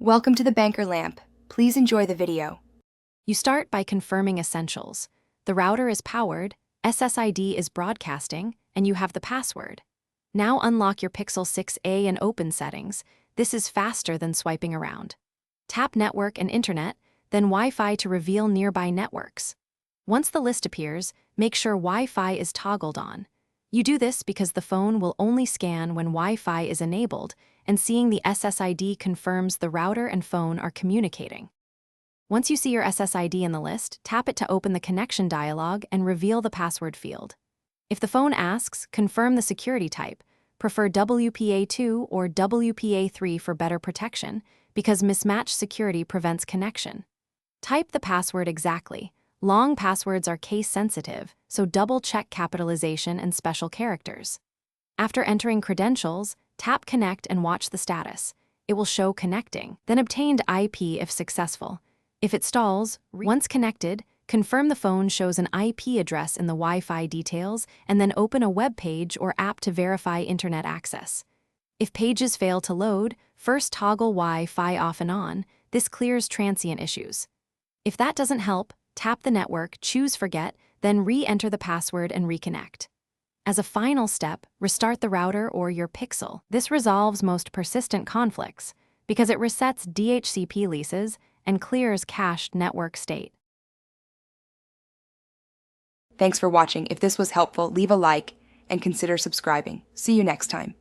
Welcome to the Banker Lamp. Please enjoy the video. You start by confirming essentials. The router is powered, SSID is broadcasting, and you have the password. Now unlock your Pixel 6a and open settings. This is faster than swiping around. Tap Network and Internet, then Wi-Fi to reveal nearby networks. Once the list appears, make sure Wi-Fi is toggled on. You do this because the phone will only scan when Wi-Fi is enabled, and seeing the SSID confirms the router and phone are communicating. Once you see your SSID in the list, tap it to open the connection dialog and reveal the password field. If the phone asks, confirm the security type. Prefer WPA2 or WPA3 for better protection, because mismatched security prevents connection. Type the password exactly. Long passwords are case-sensitive, so double-check capitalization and special characters. After entering credentials, tap Connect and watch the status. It will show connecting, then obtained IP if successful. If it stalls, once connected, confirm the phone shows an IP address in the Wi-Fi details and then open a web page or app to verify internet access. If pages fail to load, first toggle Wi-Fi off and on. This clears transient issues. If that doesn't help, tap the network, choose Forget, then re-enter the password and reconnect. As a final step, restart the router or your Pixel. This resolves most persistent conflicts because it resets DHCP leases and clears cached network state. Thanks for watching. If this was helpful, leave a like and consider subscribing. See you next time.